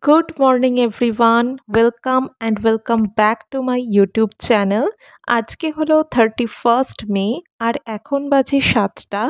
Good morning everyone. Welcome back to my YouTube channel. আজকে হলো 31st মে আর এখন বাজে 7টা।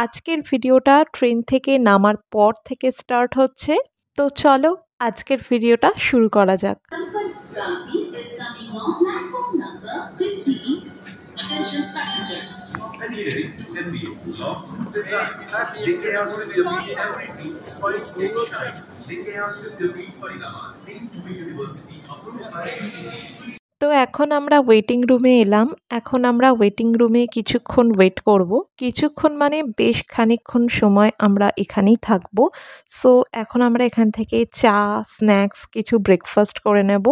আজকের ভিডিওটা ট্রেন থেকে নামার পর থেকে স্টার্ট হচ্ছে। তো চলো আজকের ভিডিওটা শুরু করা যাক। Attention passengers. Adhering to MBA law, good design. लेके आओ with the meet every week. For its next shine. लेके आओ with the meet Faridabad. Linked to University approved by UGC. তো এখন আমরা ওয়েটিং রুমে এলাম। এখন আমরা ওয়েটিং রুমে কিছুক্ষণ ওয়েট করব। কিছুক্ষণ মানে বেশ খানিকক্ষণ সময় আমরা এখানেই থাকবো। সো এখন আমরা এখান থেকে চা, স্ন্যাক্স, কিছু ব্রেকফাস্ট করে নেব।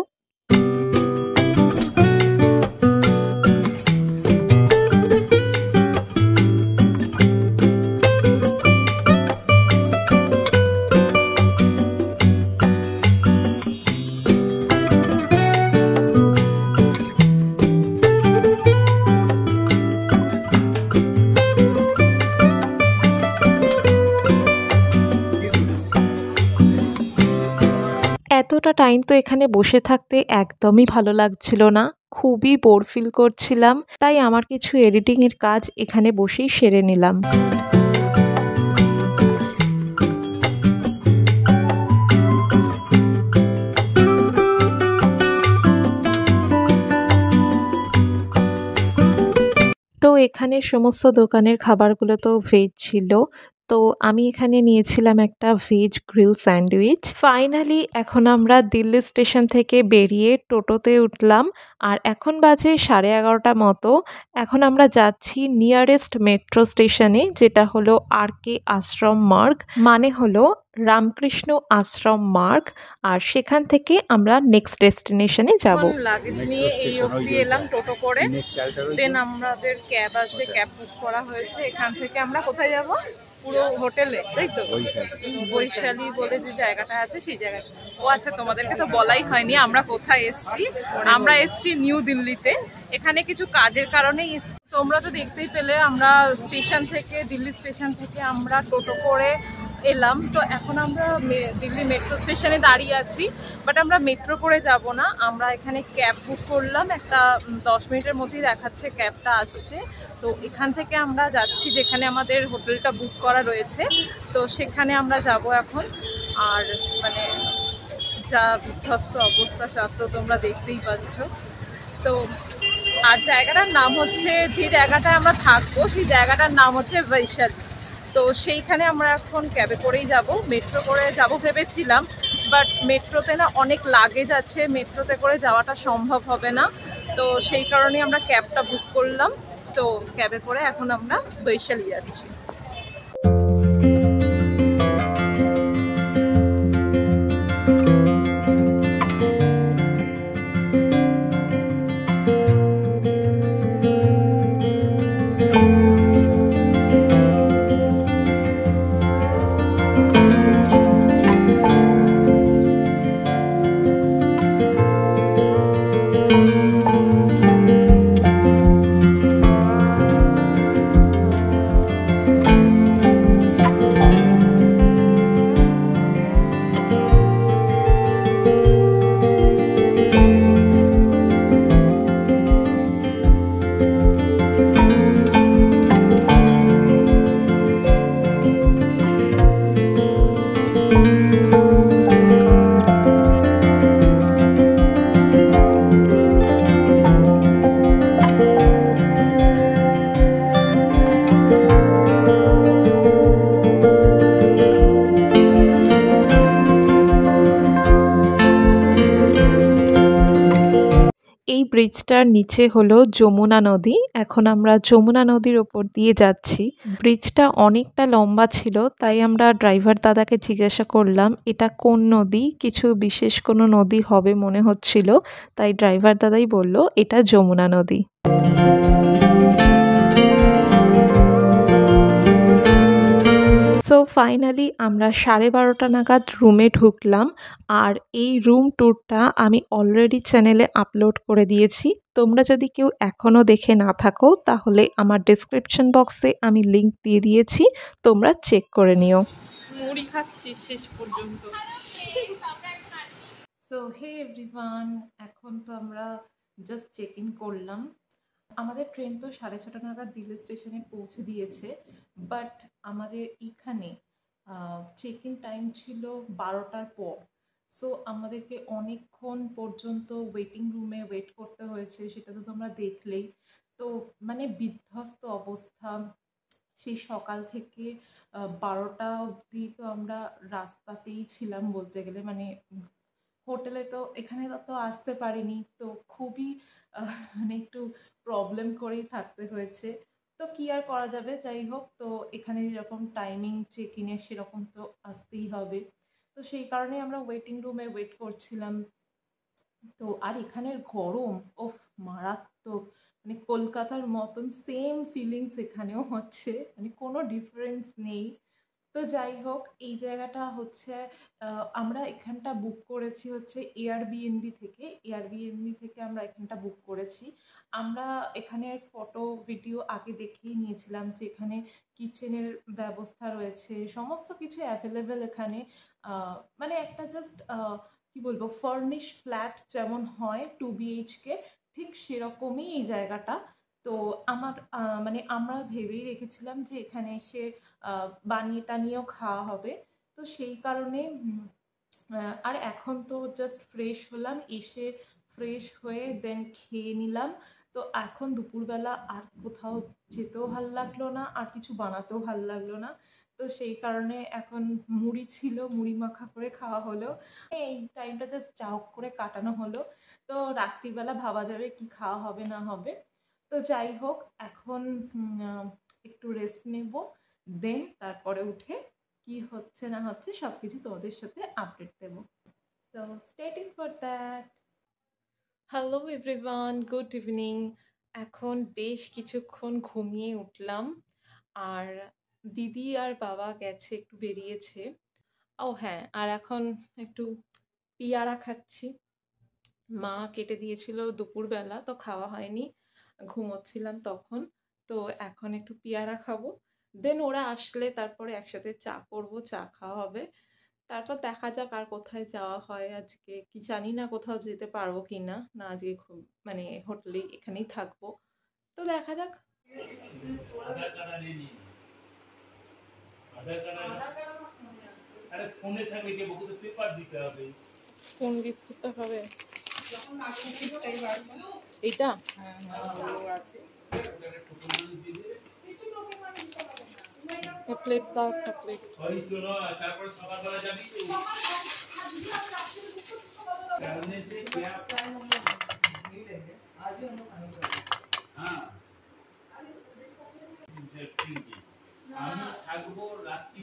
এতটা টাইম তো এখানে বসে থাকতে একদমই ভালো লাগছিল না, খুবই বোর ফিল করছিলাম। তাই আমার কিছু এডিটিংয়ের কাজ এখানে বসেই সেরে নিলাম। তো এখানে সমস্ত দোকানের খাবারগুলো তো ভেজ ছিল। তো আমি এখানে নিয়েছিলাম একটা ভেজ গ্রিল স্যান্ডউইচ। ফাইনালি এখন আমরা দিল্লি স্টেশন থেকে বেরিয়ে টোটোতে উঠলাম আর এখন বাজে 11:30 মতো। এখন আমরা যাচ্ছি নিয়ারেস্ট মেট্রো স্টেশনে, যেটা হলো RK আশ্রম মার্গ, মানে হলো রামকৃষ্ণ আশ্রম মার্গ। আর সেখান থেকে আমরা নেক্সট ডেস্টিনেশনে যাব। লাগেজ নিয়ে এই অবধি এলাম টোটো করে, দেন আমাদের ক্যাব আসবে, ক্যাব বুক করা হয়েছে। এখান থেকে আমরা কোথায় যাব? পুরো হোটেলে, তাই তো? বৈশালী বলে যে জায়গাটা আছে সেই জায়গায়। ও আচ্ছা, তোমাদেরকে তো বলাই হয়নি আমরা কোথায় এসছি। আমরা এসছি নিউ দিল্লিতে। এখানে কিছু কাজের কারণেই তোমরা তো দেখতেই পেলে, আমরা স্টেশন থেকে, দিল্লি স্টেশন থেকে আমরা টোটো করে এলাম। তো এখন আমরা দিল্লি মেট্রো স্টেশনে দাঁড়িয়ে আছি, বাট আমরা মেট্রো করে যাব না, আমরা এখানে ক্যাব বুক করলাম। একটা 10 মিনিটের মধ্যেই দেখাচ্ছে ক্যাবটা আসছে। তো এখান থেকে আমরা যাচ্ছি যেখানে আমাদের হোটেলটা বুক করা রয়েছে, তো সেখানে আমরা যাব এখন। আর মানে যা বিধ্বস্ত অবস্থা সব তো তোমরা দেখতেই পাচ্ছ। তো আর জায়গাটার নাম হচ্ছে, যে জায়গাটায় আমরা থাকবো সেই জায়গাটার নাম হচ্ছে বৈশালী। তো সেইখানে আমরা এখন ক্যাবে করেই যাব। মেট্রো করে যাব ভেবেছিলাম, বাট মেট্রোতে না অনেক লাগেজ আছে, মেট্রোতে করে যাওয়াটা সম্ভব হবে না। তো সেই কারণে আমরা ক্যাবটা বুক করলাম। তো ক্যাবে করে এখন আমরা বৈশালী যাচ্ছি। এই ব্রিজটার নিচে হলো যমুনা নদী। এখন আমরা যমুনা নদীর ওপর দিয়ে যাচ্ছি। ব্রিজটা অনেকটা লম্বা ছিল, তাই আমরা ড্রাইভার দাদাকে জিজ্ঞাসা করলাম এটা কোন নদী। কিছু বিশেষ কোনো নদী হবে মনে হচ্ছিল, তাই ড্রাইভার দাদাই বলল এটা যমুনা নদী। সো ফাইনালি আমরা 12:30 নাগাদ রুমে ঢুকলাম। আর এই রুম ট্যুরটা আমি অলরেডি চ্যানেলে আপলোড করে দিয়েছি। তোমরা যদি কেউ এখনও দেখে না থাকো তাহলে আমার ডেসক্রিপশন বক্সে আমি লিংক দিয়ে দিয়েছি, তোমরা চেক করে নিও। মুড়ি খাচ্ছি শেষ পর্যন্ত। সো হে এভরিওয়ান, এখন তো আমরা জাস্ট চেক ইন করলাম। আমাদের ট্রেন তো 6:30 নাগাদ দিল্লি স্টেশনে পৌঁছে দিয়েছে, বাট আমাদের এখানে চেক ইন টাইম ছিল 12টার পর। সো আমাদেরকে অনেকক্ষণ পর্যন্ত ওয়েটিং রুমে ওয়েট করতে হয়েছে, সেটা তো তোমরা দেখলেই। তো মানে বিধ্বস্ত অবস্থা। সেই সকাল থেকে 12টা অবধি তো আমরা রাস্তাতেই ছিলাম বলতে গেলে। মানে হোটেলে তো এখানে তো আসতে পারিনি, তো খুবই মানে একটু প্রবলেম করেই থাকতে হয়েছে। তো কি আর করা যাবে, যাই হোক। তো এখানে যেরকম টাইমিং চেক ইনের সেরকম তো আসতেই হবে। তো সেই কারণে আমরা ওয়েটিং রুমে ওয়েট করছিলাম। তো আর এখানের গরম ওফ মারাত্মক। মানে কলকাতার মতন সেম ফিলিংস এখানেও হচ্ছে, মানে কোনো ডিফারেন্স নেই। তো যাই হোক, এই জায়গাটা হচ্ছে আমরা এখানটা বুক করেছি হচ্ছে এয়ারবিএনবি থেকে আমরা এখানটা বুক করেছি। আমরা এখানের ফটো ভিডিও আগে দেখেই নিয়েছিলাম যে এখানে কিচেনের ব্যবস্থা রয়েছে, সমস্ত কিছু অ্যাভেলেবেল এখানে। মানে একটা জাস্ট কি বলবো, ফার্নিশ ফ্ল্যাট যেমন হয় 2 BHK, ঠিক সেরকমই এই জায়গাটা। তো আমার মানে আমরা ভেবেই রেখেছিলাম যে এখানে এসে বানিয়ে টানিয়েও খাওয়া হবে। তো সেই কারণে আর এখন তো জাস্ট ফ্রেশ হলাম, এসে ফ্রেশ হয়ে দেন খেয়ে নিলাম। তো এখন দুপুরবেলা আর কোথাও যেতেও ভাল লাগলো না, আর কিছু বানাতেও ভাল লাগলো না। তো সেই কারণে এখন মুড়ি ছিল, মুড়ি মাখা করে খাওয়া হলো। এই টাইমটা জাস্ট চাউক করে কাটানো হলো। তো রাত্রিবেলা ভাবা যাবে কি খাওয়া হবে না হবে। তো যাই হোক, এখন একটু রেস্ট নেব, দেন তারপরে উঠে কি হচ্ছে না হচ্ছে সব কিছু তোমাদের সাথে আপডেট দেবো। So stay tuned for that. Hello everyone, good evening. এখন বেশ কিছুক্ষণ ঘুমিয়ে উঠলাম, আর দিদি আর বাবা গেছে, একটু বেরিয়েছে। ও হ্যাঁ, আর এখন একটু পিয়ারা খাচ্ছি। মা কেটে দিয়েছিল দুপুরবেলা, তো খাওয়া হয়নি, ঘুমোচ্ছিলাম তখন। তো এখন একটু পিয়ারা খাবো, দেন ওরা আসলে তারপরে একসাথে চা করবো, চা খাওয়া হবে। তারপর দেখা যাক আর কোথায় যাওয়া হয়। আজকে কি জানি না কোথাও যেতে পারবো কি না, না আজকে খুব মানে হোটেলেই এখানেই থাকবো। তো দেখা যাক। কোন বিস্কুটটা খাবে? এইটা প্লেট দাও, একটা প্লেট। আমি থাকবো রাত্রি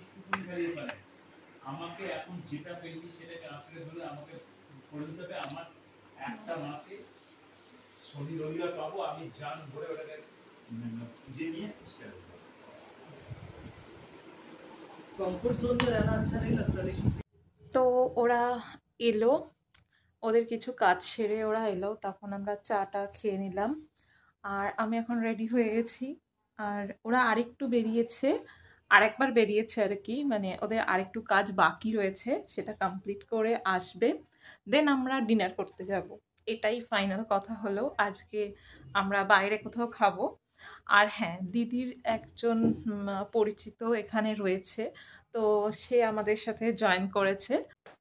পারে, আমাকে এখন যেটা পেয়েছি সেটাকে আঁকড়ে ধরে আমাকে করে দিতে হবে। আমার একটা মাসে শনি রবিবার পাবো, আমি জান ভরে ওটাকে খুঁজে নিয়ে कंफर्ट जोन में रहना अच्छा नहीं लगता लेकिन। তো ওরা এলো, ওদের কিছু কাজ সেরে ওরা এলো, তখন আমরা চাটা খেয়ে নিলাম। আর আমি এখন রেডি হয়ে গেছি, আর ওরা আরেকটু বেরিয়েছে, আরেকবার বেরিয়েছে আর কি। মানে ওদের আরেকটু কাজ বাকি রয়েছে, সেটা কমপ্লিট করে আসবে, দেন আমরা ডিনার করতে যাব। এটাই ফাইনাল কথা হলো, আজকে আমরা বাইরে কোথাও খাবো। আর হ্যাঁ, দিদির একজন পরিচিত এখানে রয়েছে, তো সে আমাদের সাথে জয়েন করেছে।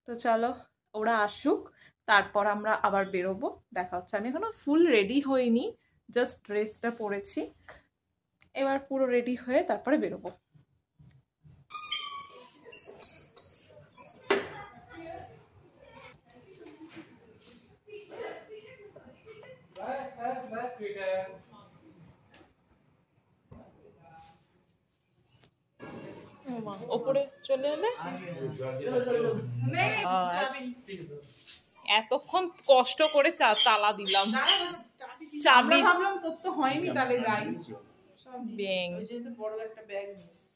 তো চলো ওরা আসুক, তারপর আমরা আবার বেরোবো, দেখা হচ্ছে। আমি এখনো ফুল রেডি হইনি, জাস্ট ড্রেসটা পরেছি, এবার পুরো রেডি হয়ে তারপরে বেরোবো। ওপরে চলে এলে এতক্ষণ কষ্ট করে তালা দিলাম, চাবি ভাবলাম তোর তো হয়নি, তাহলে যাই। ব্যাং যেহেতু বড় একটা ব্যাগ নিয়েছি,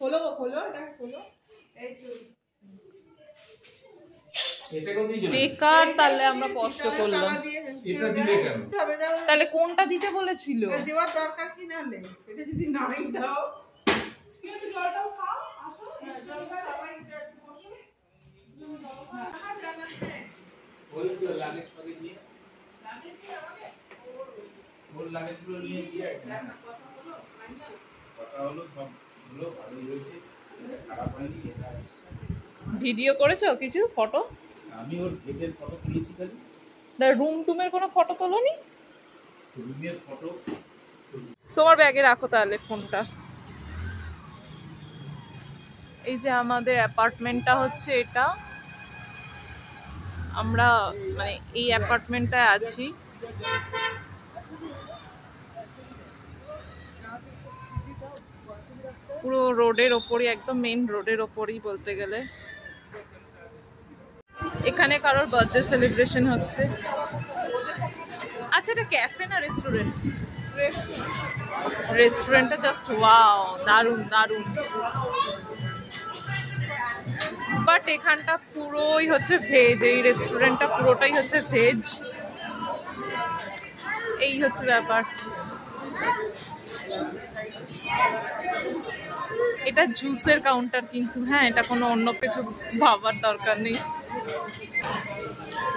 খোলো খোলো, এটাকে খোলো। এই তো বেকার, তাহলে আমরা কষ্ট করলাম। এটা দিলে কেন? তাহলে কোনটা দিতে বলেছিল? দেওয়ার দরকার কি না নেই, এটা যদি নাই দাও। জলটাও খাও, আসো। জল খাও, সবাই একটু বসো। ওই তো লাগেজ পাগে নিয়ে ওর লাগেজগুলো নিয়ে গিয়ে কথা হলো সবগুলো ভালোই হয়েছে, খারাপ হয়নি। এটা ভিডিও করেছো কিছু ফটো? আমি ওর গেটের ফটো তুলেছি খালি। রুম টুমের কোনো ফটো তোলোনি? রুমের ফটো তোমার ব্যাগে রাখো তাহলে ফোনটা। এই যে আমাদের অ্যাপার্টমেন্টটা হচ্ছে এটা, আমরা মানে এই অ্যাপার্টমেন্টটায় আছি। পুরো রোডের ওপরই, একদম মেইন রোডের ওপরই বলতে গেলে। এখানে কারোর বার্থডে সেলিব্রেশন হচ্ছে। আচ্ছা, এটা ক্যাফে না রেস্টুরেন্ট? রেস্টুরেন্টটা জাস্ট ওয়াও, দারুণ দারুণ। বাট এখানটা পুরোই হচ্ছে ভেজ, এই রেস্টুরেন্টটা পুরোটাই হচ্ছে ভেজ। এই হচ্ছে ব্যাপার। এটা জুসের কাউন্টার কিন্তু, হ্যাঁ, এটা কোনো অন্য কিছু ভাবার দরকার নেই।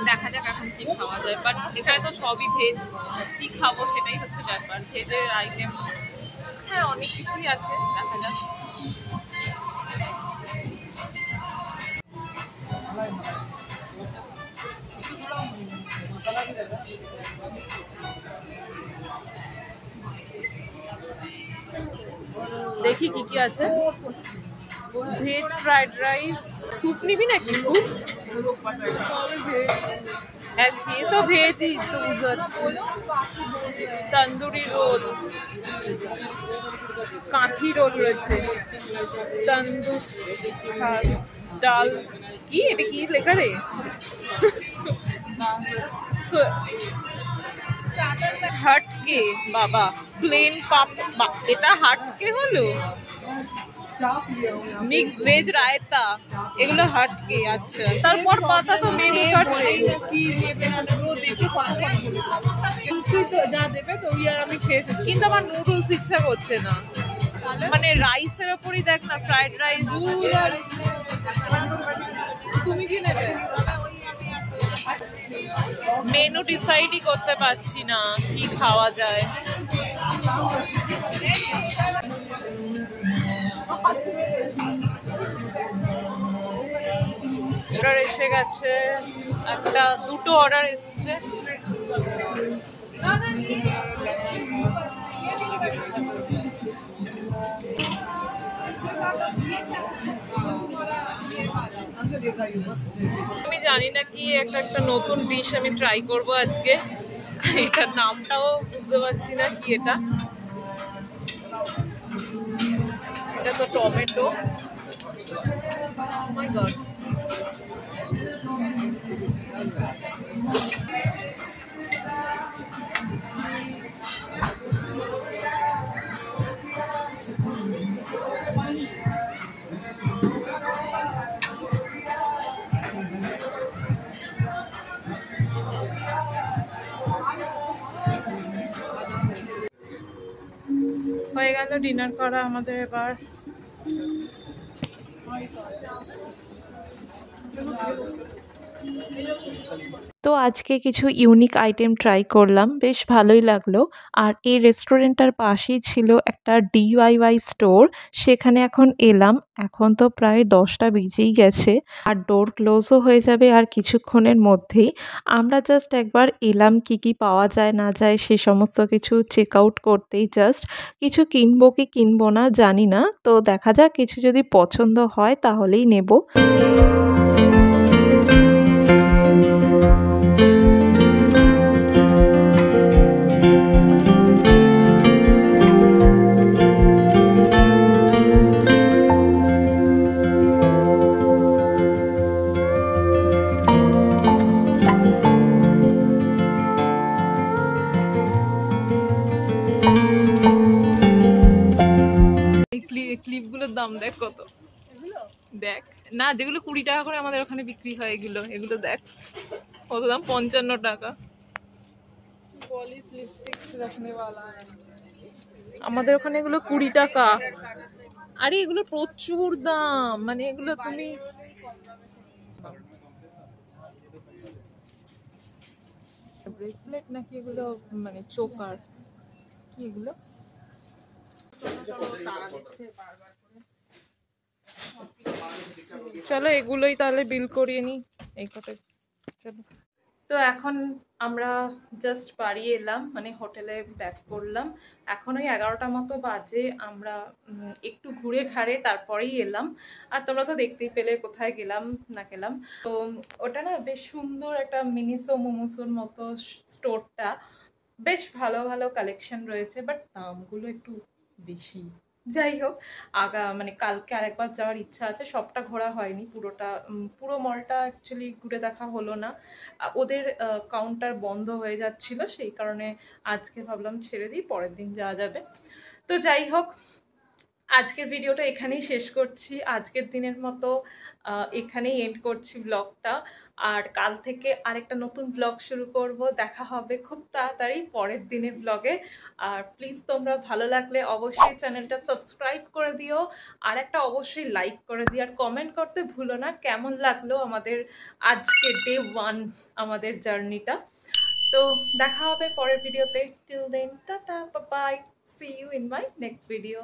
দেখা যাক এখন কি খাওয়া যায়, বাট এখানে তো সবই ভেজ, কি খাবো সেটাই হচ্ছে ব্যাপার। ভেজের আইটেম হ্যাঁ অনেক কিছুই আছে, দেখা যাক। দেখি কি কি আছে। Veg fried rice. স্যুপ নিবি নাকি? স্যুপ ये तो भेज ही तो तंदूरी रोल, কাঁথি রোল রয়েছে, তন্দুর ডাল। কি এটা কি লেখা রে? হাটকে বাবা, প্লেন পাপ, এটা হাটকে হলো। মিক্স ভেজ রায়তা, এগুলো হাটকে। আচ্ছা, তারপর পাতা তো মেনু কার্ড কি নেবে না নেবে দেখে তো যা দেবে তো ওই আর আমি খেয়ে এসেছি। কিন্তু আমার নুডলস ইচ্ছা করছে না, মানে রাইসের ওপরই দেখ না, ফ্রাইড রাইস। তুমি কি নেবে? মেনু ডিসাইডই করতে পারছি না কি খাওয়া যায়। অর্ডার এসে গেছে, একটা দুটো অর্ডার এসছে। আমি জানি না কি একটা নতুন ডিশ আমি ট্রাই করব আজকে। এটার নামটাও বুঝতে পারছি না কি এটা। এটা তো টমেটো। Oh my God. হয়ে গেল ডিনার করা আমাদের এবার। তো আজকে কিছু ইউনিক আইটেম ট্রাই করলাম, বেশ ভালোই লাগলো। আর এই রেস্টুরেন্টটার পাশেই ছিল একটা DIY স্টোর, সেখানে এখন এলাম। এখন তো প্রায় 10টা বেজেই গেছে আর ডোর ক্লোজও হয়ে যাবে আর কিছুক্ষণের মধ্যেই। আমরা জাস্ট একবার এলাম কি কি পাওয়া যায় না যায় সে সমস্ত কিছু চেক আউট করতেই, জাস্ট কিছু কিনবো কি কিনবো না জানি না, তো দেখা যাক কিছু যদি পছন্দ হয় তাহলেই নেব। ক্লিপগুলোর দাম দেখ কত, দেখ না, যেগুলো 20 টাকা করে আমাদের ওখানে বিক্রি হয়, এগুলো এগুলো দেখ কত দাম, 55 টাকা। আমাদের ওখানে এগুলো 20 টাকা। আরে এগুলো প্রচুর দাম, মানে এগুলো তুমি ব্রেসলেট নাকি এগুলো, মানে চোকার, কি এগুলো? চলো এগুলোই তাহলে বিল করিয়ে নি, এই কটা। চলো, তো এখন আমরা জাস্ট বাড়ি এলাম, মানে হোটেলে ব্যাক করলাম। এখন ওই 11টা মতো বাজে। আমরা একটু ঘুরে ঘাড়ে তারপরেই এলাম। আর তোমরা তো দেখতেই পেলে কোথায় গেলাম না গেলাম। তো ওটা না বেশ সুন্দর একটা মিনিসো মোমোসোর মতো স্টোরটা। বেশ ভালো ভালো কালেকশন রয়েছে, বাট দামগুলো একটু বেশি। যাই হোক, মানে কালকে আরেকবার যাওয়ার ইচ্ছা আছে। সবটা ঘোরা হয়নি, পুরো মলটা অ্যাকচুয়ালি ঘুরে দেখা হলো না। ওদের কাউন্টার বন্ধ হয়ে যাচ্ছিল, সেই কারণে আজকে ভাবলাম ছেড়ে দিই, পরের দিন যাওয়া যাবে। তো যাই হোক, আজকের ভিডিওটা এখানেই শেষ করছি। আজকের দিনের মতো এখানেই এন্ড করছি ব্লগটা। আর কাল থেকে আরেকটা নতুন ব্লগ শুরু করব। দেখা হবে খুব তাড়াতাড়ি পরের দিনের ব্লগে। আর প্লিজ তোমরা ভালো লাগলে অবশ্যই চ্যানেলটা সাবস্ক্রাইব করে দিও, আর একটা অবশ্যই লাইক করে দিও, আর কমেন্ট করতে ভুলো না কেমন লাগলো আমাদের আজকে ডে 1 আমাদের জার্নিটা। তো দেখা হবে পরের ভিডিওতে। Till then, tata, bye, see you in my next video.